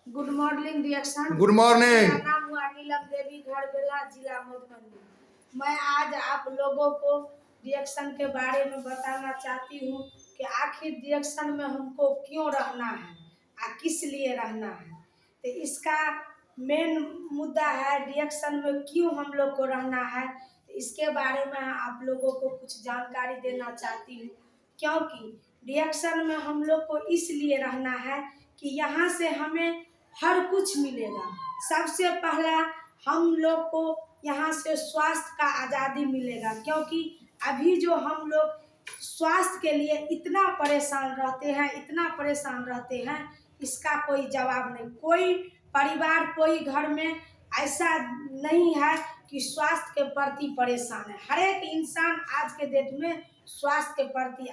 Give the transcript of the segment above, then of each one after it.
Good morning reaction. Good morning. मेरा नाम हुआ नीलम देवी, घर बेला, जिला मधुबनी। मैं आज आप लोगों को रिएक्शन के बारे में बताना चाहती हूँ कि आखिर रिएक्शन में हमको क्यों रहना है और किस लिए रहना है। तो इसका मेन मुद्दा है रिएक्शन में क्यों हम लोग को रहना है। तो इसके बारे में आप लोगों को कुछ जानकारी देना चाहती हूँ, क्योंकि रिएक्शन में हम लोग को इसलिए रहना है कि यहाँ से हमें हर कुछ मिलेगा। सबसे पहला हम लोग को यहाँ से स्वास्थ्य का आज़ादी मिलेगा, क्योंकि अभी जो हम लोग स्वास्थ्य के लिए इतना परेशान रहते हैं, इतना परेशान रहते हैं, इसका कोई जवाब नहीं। कोई परिवार, कोई घर में ऐसा नहीं है कि स्वास्थ्य के प्रति परेशान है। हर एक इंसान आज के डेट में स्वास्थ्य के प्रति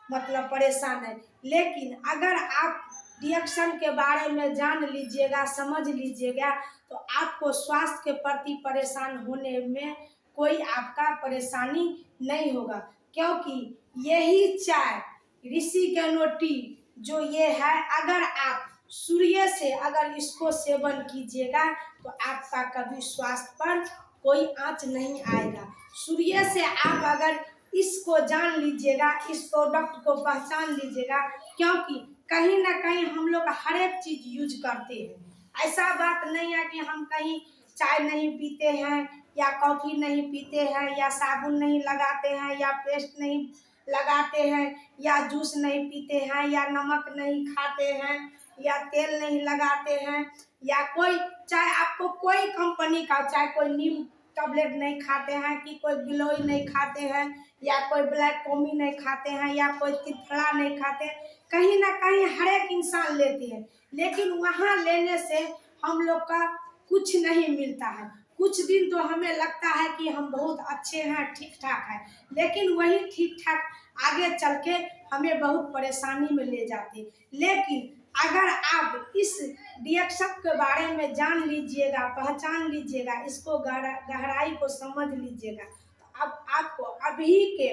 मतलब परेशान है। लेकिन अगर आप रिएक्शन के बारे में जान लीजिएगा, समझ लीजिएगा, तो आपको स्वास्थ्य के प्रति परेशान होने में कोई आपका परेशानी नहीं होगा। क्योंकि यही चाय ऋषिकेनो टी जो ये है, अगर आप सूर्य से अगर इसको सेवन कीजिएगा तो आपका कभी स्वास्थ्य पर कोई आँच नहीं आएगा। सूर्य से आप अगर इसको जान लीजिएगा, इस प्रोडक्ट को पहचान लीजिएगा, क्योंकि कहीं ना कहीं हम लोग हर एक चीज़ यूज करते हैं। ऐसा बात नहीं है कि हम कहीं चाय नहीं पीते हैं या कॉफ़ी नहीं पीते हैं या साबुन नहीं लगाते हैं या पेस्ट नहीं लगाते हैं या जूस नहीं पीते हैं या नमक नहीं खाते हैं या तेल नहीं लगाते हैं या कोई, चाहे आपको कोई कंपनी का, चाहे कोई नीम टैबलेट नहीं खाते हैं कि कोई गिलोय नहीं खाते हैं या कोई ब्लैक कॉमी नहीं खाते हैं या कोई त्रिफला नहीं खाते हैं। कहीं ना कहीं हर एक इंसान लेते हैं, लेकिन वहाँ लेने से हम लोग का कुछ नहीं मिलता है। कुछ दिन तो हमें लगता है कि हम बहुत अच्छे हैं, ठीक ठाक है, लेकिन वही ठीक ठाक आगे चल के हमें बहुत परेशानी में ले जाते। लेकिन अगर आप इस रिएक्शन के बारे में जान लीजिएगा, पहचान लीजिएगा, इसको गहराई को समझ लीजिएगा, तो अब आपको अभी के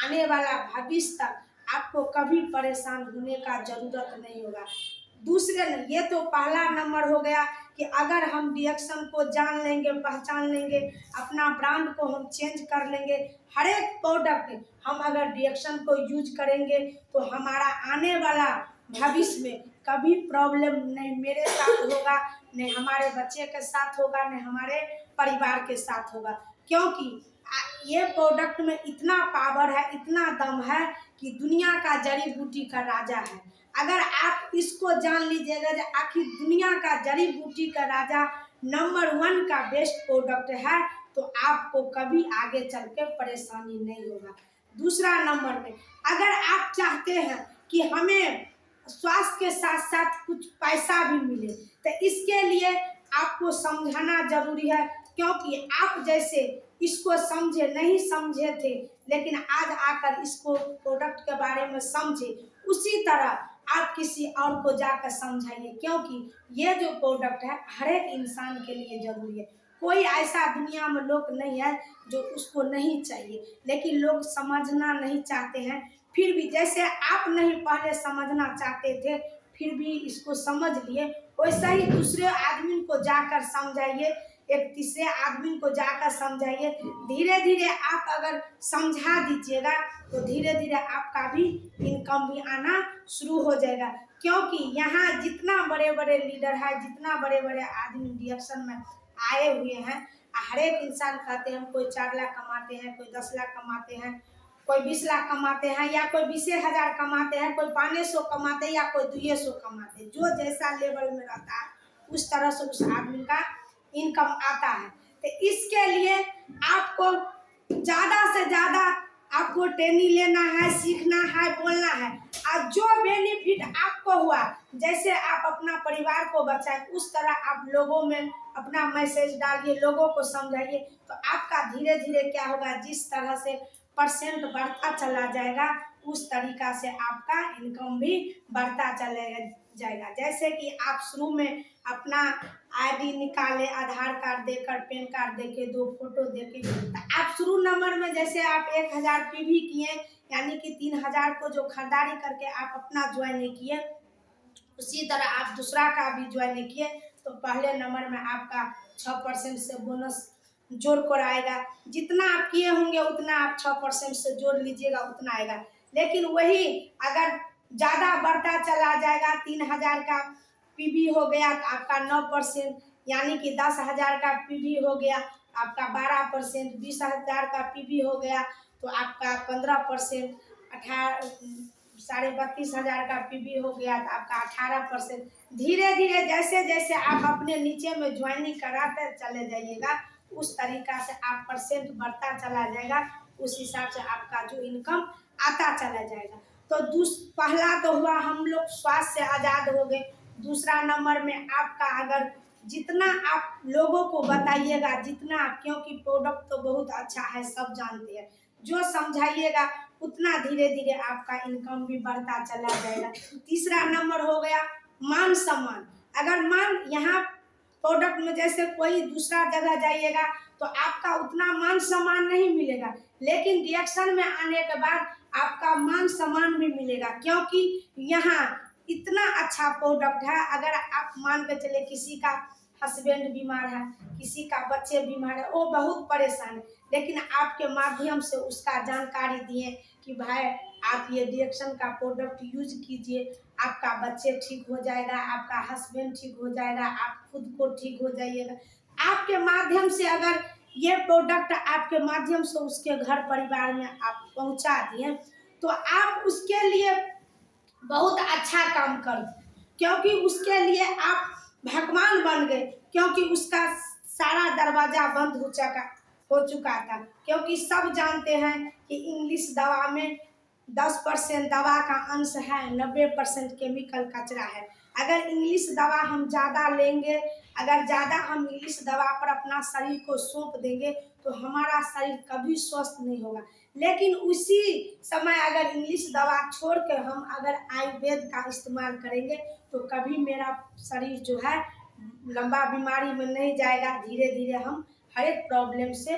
आने वाला भविष्य तक आपको कभी परेशान होने का जरूरत नहीं होगा। दूसरे, ये तो पहला नंबर हो गया कि अगर हम रिएक्शन को जान लेंगे, पहचान लेंगे, अपना ब्रांड को हम चेंज कर लेंगे, हर एक प्रोडक्ट हम अगर रिएक्शन को यूज करेंगे तो हमारा आने वाला भविष्य में कभी प्रॉब्लम नहीं मेरे साथ होगा, नहीं हमारे बच्चे के साथ होगा, नहीं हमारे परिवार के साथ होगा। क्योंकि ये प्रोडक्ट में इतना पावर है, इतना दम है कि दुनिया का जड़ी बूटी का राजा है। अगर आप इसको जान लीजिएगा कि आखिर दुनिया का जड़ी बूटी का राजा नंबर 1 का बेस्ट प्रोडक्ट है, तो आपको कभी आगे चल के परेशानी नहीं होगा। दूसरा नंबर में, अगर आप चाहते हैं कि हमें स्वास्थ्य के साथ साथ कुछ पैसा भी मिले, तो इसके लिए आपको समझाना जरूरी है। क्योंकि आप जैसे इसको समझे नहीं समझे थे, लेकिन आज आकर इसको प्रोडक्ट के बारे में समझे, उसी तरह आप किसी और को जाकर समझाइए। क्योंकि ये जो प्रोडक्ट है हर एक इंसान के लिए जरूरी है। कोई ऐसा दुनिया में लोग नहीं है जो उसको नहीं चाहिए, लेकिन लोग समझना नहीं चाहते हैं। फिर भी जैसे आप नहीं पहले समझना चाहते थे, फिर भी इसको समझ लिए, वैसा ही दूसरे आदमी को जाकर समझाइए, एक तीसरे आदमी को जाकर समझाइए। धीरे धीरे आप अगर समझा दीजिएगा तो धीरे धीरे आपका भी इनकम भी आना शुरू हो जाएगा। क्योंकि यहाँ जितना बड़े बड़े लीडर है, जितना बड़े बड़े आदमी रिएक्शन में आए हुए हैं, हर एक इंसान कहते हैं कोई 4 लाख कमाते हैं, कोई 10 लाख कमाते हैं, कोई 20 लाख कमाते हैं, या कोई 20,000 कमाते हैं, कोई 500 कमाते हैं, या कोई 200 कमाते हैं। जो जैसा लेवल में रहता है उस तरह से उस आदमी का इनकम आता है। तो इसके लिए आपको ज़्यादा से ज़्यादा आपको ट्रेनिंग लेना है, सीखना है, बोलना है। और जो बेनिफिट आपको हुआ, जैसे आप अपना परिवार को बचाएं, उस तरह आप लोगों में अपना मैसेज डालिए, लोगों को समझाइए, तो आपका धीरे धीरे क्या होगा, जिस तरह से परसेंट बढ़ता चला जाएगा, उस तरीका से आपका इनकम भी बढ़ता चलेगा जाएगा। जैसे कि आप शुरू में अपना आईडी निकाले, आधार कार्ड देकर, पैन कार्ड देके, 2 फोटो देके, तो आप शुरू नंबर में जैसे आप 1000 पीवी किए, यानी कि 3000 को जो खरीदारी करके आप अपना ज्वाइन किए, उसी तरह आप दूसरा का भी ज्वाइन किए तो पहले नंबर में आपका 6% से बोनस जोड़ कर आएगा। जितना आप किए होंगे उतना आप 6% से जोड़ लीजिएगा, उतना आएगा। लेकिन वही अगर ज़्यादा बढ़ता चला जाएगा, 3000 का पीवी हो गया तो आपका 9%, यानी कि 10,000 का पीवी हो गया आपका 12%, 20,000 का पीवी हो गया तो आपका 15%, 32,500 का पीवी हो गया तो आपका 18%। धीरे धीरे जैसे जैसे आप अपने नीचे में ज्वाइनिंग कराते चले जाइएगा उस तरीका से आप परसेंट बढ़ता चला जाएगा, उस हिसाब से आपका जो इनकम आता चला जाएगा। तो पहला तो हुआ हम लोग स्वास्थ्य से आज़ाद हो गए। दूसरा नंबर में आपका अगर जितना आप लोगों को बताइएगा, जितना, क्योंकि प्रोडक्ट तो बहुत अच्छा है, सब जानते हैं, जो समझाइएगा उतना धीरे धीरे आपका इनकम भी बढ़ता चला जाएगा। तीसरा नंबर हो गया मान सम्मान। अगर यहाँ प्रोडक्ट में जैसे कोई दूसरा जगह जाइएगा तो आपका उतना मान सम्मान नहीं मिलेगा, लेकिन रिएक्शन में आने के बाद आपका मान सम्मान भी मिलेगा, क्योंकि यहाँ इतना अच्छा प्रोडक्ट है। अगर आप मान के चले किसी का हस्बैंड बीमार है, किसी का बच्चे बीमार है, वो बहुत परेशान है, लेकिन आपके माध्यम से उसका जानकारी दिए कि भाई आप ये रिएक्शन का प्रोडक्ट यूज कीजिए, आपका बच्चे ठीक हो जाएगा, आपका हस्बैंड ठीक हो जाएगा, आप खुद को ठीक हो जाइएगा। आपके माध्यम से अगर ये प्रोडक्ट आपके माध्यम से उसके घर परिवार में आप पहुंचा दिए तो आप उसके लिए बहुत अच्छा काम कर, क्योंकि उसके लिए आप भगवान बन गए, क्योंकि उसका सारा दरवाजा बंद हो चुका था। क्योंकि सब जानते हैं कि इंग्लिश दवा में 10% दवा का अंश है, 90% केमिकल कचरा है। अगर इंग्लिश दवा हम ज़्यादा लेंगे, अगर ज़्यादा हम इंग्लिश दवा पर अपना शरीर को सौंप देंगे तो हमारा शरीर कभी स्वस्थ नहीं होगा। लेकिन उसी समय अगर इंग्लिश दवा छोड़ के हम अगर आयुर्वेद का इस्तेमाल करेंगे तो कभी मेरा शरीर जो है लंबा बीमारी में नहीं जाएगा, धीरे धीरे हम हर एक प्रॉब्लम से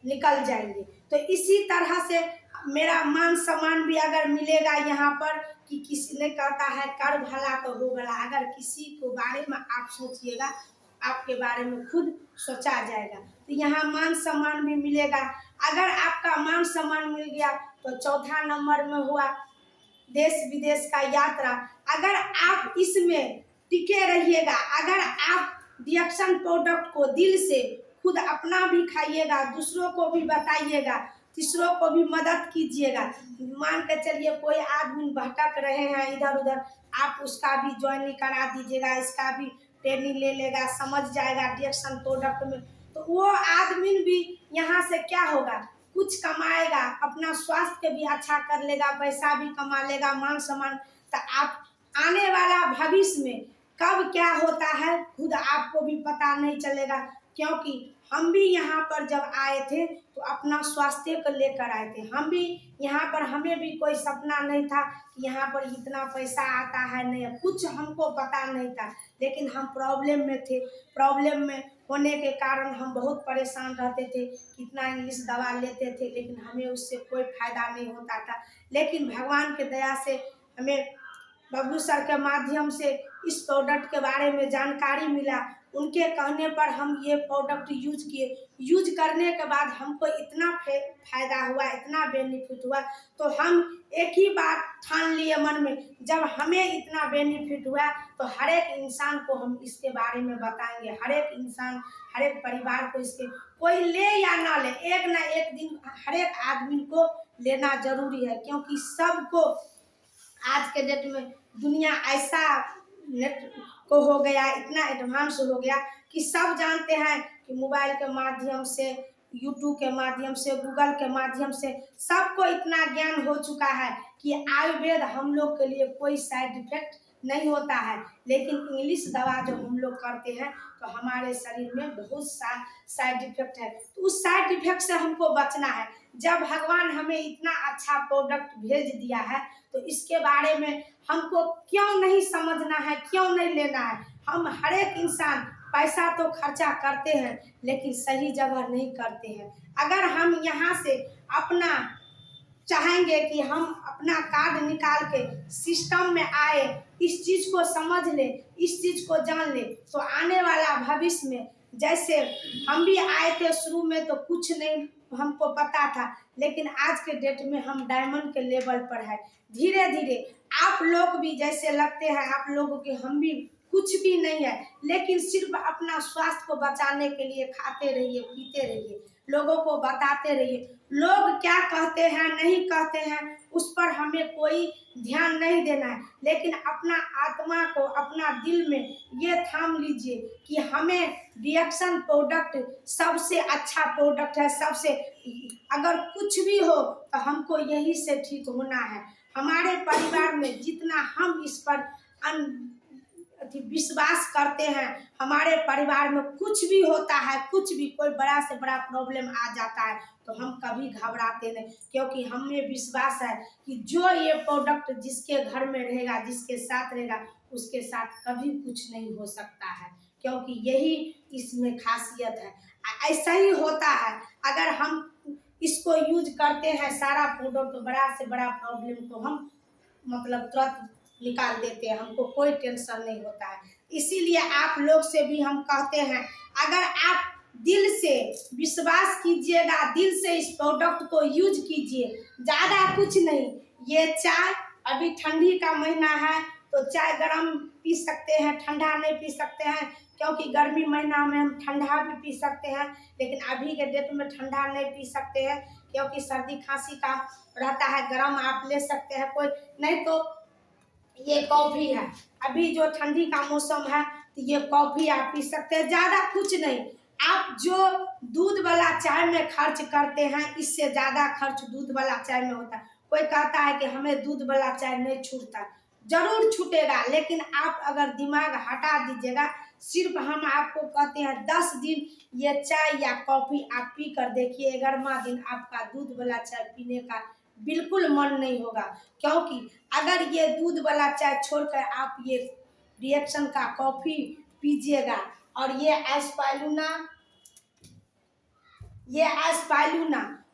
निकल जाएंगे। तो इसी तरह से मेरा मान सम्मान भी अगर मिलेगा यहाँ पर कि किसी ने कहता है कर भला तो हो भला, अगर किसी को बारे में आप सोचिएगा आपके बारे में खुद सोचा जाएगा, तो यहाँ मान सम्मान भी मिलेगा। अगर आपका मान सम्मान मिल गया तो चौथा नंबर में हुआ देश विदेश का यात्रा। अगर आप इसमें टिके रहिएगा, अगर आप रिएक्शन प्रोडक्ट को दिल से खुद अपना भी खाइएगा, दूसरों को भी बताइएगा, तीसरों को भी मदद कीजिएगा। मान के चलिए कोई आदमी भटक रहे हैं इधर उधर, आप उसका भी ज्वाइनिंग करा दीजिएगा, इसका भी ट्रेनिंग ले लेगा, समझ जाएगा रिएक्शन प्रोडक्ट में, तो वो आदमी भी यहाँ से क्या होगा, कुछ कमाएगा, अपना स्वास्थ्य भी अच्छा कर लेगा, पैसा भी कमा लेगा, मान सम्मान। तो आप आने वाला भविष्य में कब क्या होता है खुद आपको भी पता नहीं चलेगा, क्योंकि हम भी यहाँ पर जब आए थे तो अपना स्वास्थ्य को लेकर आए थे। हम भी यहाँ पर, हमें भी कोई सपना नहीं था कि यहाँ पर इतना पैसा आता है, नहीं, कुछ हमको पता नहीं था, लेकिन हम प्रॉब्लम में थे। प्रॉब्लम में होने के कारण हम बहुत परेशान रहते थे, कितना इंग्लिश दवा लेते थे, लेकिन हमें उससे कोई फायदा नहीं होता था। लेकिन भगवान के दया से हमें बबलू सर के माध्यम से इस प्रोडक्ट के बारे में जानकारी मिला, उनके कहने पर हम ये प्रोडक्ट यूज किए। यूज करने के बाद हमको इतना फायदा हुआ, इतना बेनिफिट हुआ, तो हम एक ही बात ठान लिए मन में, जब हमें इतना बेनिफिट हुआ तो हर एक इंसान को हम इसके बारे में बताएंगे। हर एक इंसान, हर एक परिवार को इसके, कोई ले या ना ले, एक ना एक दिन हर एक आदमी को लेना जरूरी है, क्योंकि सबको आज के डेट में दुनिया ऐसा नेट को हो गया, इतना एडवांस हो गया कि सब जानते हैं कि मोबाइल के माध्यम से, यूट्यूब के माध्यम से, गूगल के माध्यम से सबको इतना ज्ञान हो चुका है कि आयुर्वेद हम लोग के लिए कोई साइड इफेक्ट नहीं होता है। लेकिन इंग्लिश दवा जो हम लोग करते हैं तो हमारे शरीर में बहुत साइड इफेक्ट है, तो उस साइड इफेक्ट से हमको बचना है। जब भगवान हमें इतना अच्छा प्रोडक्ट भेज दिया है तो इसके बारे में हमको क्यों नहीं समझना है, क्यों नहीं लेना है। हम हर एक इंसान पैसा तो खर्चा करते हैं लेकिन सही जगह नहीं करते हैं। अगर हम यहाँ से अपना चाहेंगे कि हम अपना कार्ड निकाल के सिस्टम में आए, इस चीज को समझ ले, इस चीज को जान ले, तो आने वाला भविष्य में, जैसे हम भी आए थे शुरू में तो कुछ नहीं हमको पता था, लेकिन आज के डेट में हम डायमंड के लेवल पर है। धीरे धीरे आप लोग भी जैसे लगते हैं, आप लोगों के हम भी कुछ भी नहीं है, लेकिन सिर्फ अपना स्वास्थ्य को बचाने के लिए खाते रहिए, पीते रहिए, लोगों को बताते रहिए। लोग क्या कहते हैं नहीं कहते हैं उस पर हमें कोई ध्यान नहीं देना है, लेकिन अपना आत्मा को, अपना दिल में ये थाम लीजिए कि हमें रिएक्शन प्रोडक्ट सबसे अच्छा प्रोडक्ट है। सबसे अगर कुछ भी हो तो हमको यही से ठीक होना है। हमारे परिवार में जितना हम इस पर विश्वास करते हैं, हमारे परिवार में कुछ भी होता है, कुछ भी कोई बड़ा से बड़ा प्रॉब्लम आ जाता है तो हम कभी घबराते नहीं, क्योंकि हमें विश्वास है कि जो ये प्रोडक्ट जिसके घर में रहेगा, जिसके साथ रहेगा, उसके साथ कभी कुछ नहीं हो सकता है, क्योंकि यही इसमें खासियत है। ऐसा ही होता है, अगर हम इसको यूज करते हैं सारा प्रोडक्ट, बड़ा से बड़ा प्रॉब्लम को हम मतलब तुरंत निकाल देते हैं, हमको कोई टेंशन नहीं होता है। इसीलिए आप लोग से भी हम कहते हैं, अगर आप दिल से विश्वास कीजिएगा, दिल से इस प्रोडक्ट को यूज कीजिए, ज़्यादा कुछ नहीं। ये चाय, अभी ठंडी का महीना है तो चाय गरम पी सकते हैं, ठंडा नहीं पी सकते हैं, क्योंकि गर्मी महीना में हम ठंडा भी पी सकते हैं, लेकिन अभी के डेट में ठंडा नहीं पी सकते हैं, क्योंकि सर्दी खांसी का रहता है। गरम आप ले सकते हैं, कोई नहीं तो ये कॉफ़ी है, अभी जो ठंडी का मौसम है तो ये कॉफ़ी आप पी सकते हैं, ज़्यादा कुछ नहीं। आप जो दूध वाला चाय में खर्च करते हैं, इससे ज़्यादा खर्च दूध वाला चाय में होता है। कोई कहता है कि हमें दूध वाला चाय नहीं छूटता, जरूर छूटेगा, लेकिन आप अगर दिमाग हटा दीजिएगा, सिर्फ हम आपको कहते हैं 10 दिन ये चाय या कॉफ़ी आप पी कर देखिए, 11वां दिन आपका दूध वाला चाय पीने का बिल्कुल मन नहीं होगा। क्योंकि अगर ये दूध वाला चाय छोड़कर आप ये रिएक्शन का कॉफ़ी पीजिएगा, और ये एस्पाइलूना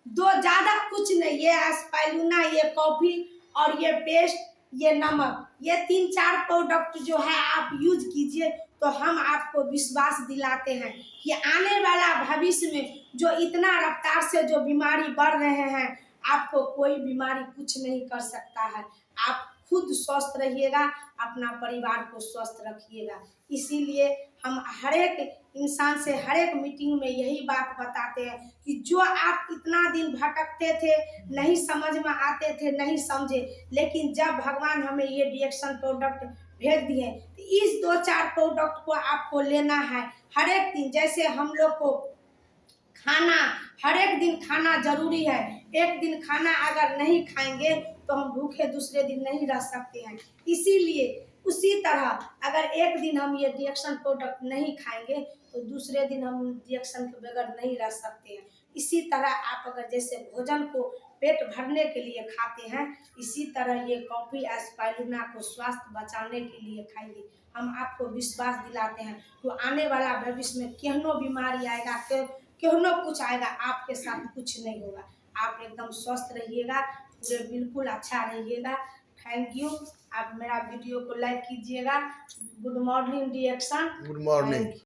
दो, ज़्यादा कुछ नहीं, ये एस्पाइलूना, ये कॉफ़ी और ये पेस्ट, ये नमक, ये 3-4 प्रोडक्ट जो है आप यूज कीजिए, तो हम आपको विश्वास दिलाते हैं कि आने वाला भविष्य में जो इतना रफ्तार से जो बीमारी बढ़ रहे हैं, आपको कोई बीमारी कुछ नहीं कर सकता है। आप खुद स्वस्थ रहिएगा, अपना परिवार को स्वस्थ रखिएगा। इसीलिए हम हर एक इंसान से हर एक मीटिंग में यही बात बताते हैं कि जो आप इतना दिन भटकते थे, नहीं समझ में आते थे, नहीं समझे, लेकिन जब भगवान हमें ये रिएक्शन प्रोडक्ट भेज दिए, तो इस 2-4 प्रोडक्ट को आपको लेना है हर एक दिन। जैसे हम लोग को खाना, हर एक दिन खाना जरूरी है, एक दिन खाना अगर नहीं खाएंगे तो हम भूखे दूसरे दिन नहीं रह सकते हैं। इसीलिए उसी तरह अगर एक दिन हम ये रिएक्शन प्रोडक्ट नहीं खाएंगे तो दूसरे दिन हम रिएक्शन के बगैर नहीं रह सकते हैं। इसी तरह आप अगर जैसे भोजन को पेट भरने के लिए खाते हैं, इसी तरह ये कॉफ़ी एस्पाइलूना को स्वास्थ्य बचाने के लिए खाइए। हम आपको विश्वास दिलाते हैं तो आने वाला भविष्य में केहनो बीमारी आएगा, केहनो कुछ आएगा, आपके साथ कुछ नहीं होगा। आप एकदम स्वस्थ रहिएगा, पूरे बिल्कुल अच्छा रहिएगा। Thank you. आप मेरा वीडियो को लाइक कीजिएगा। Good morning reaction. Good morning.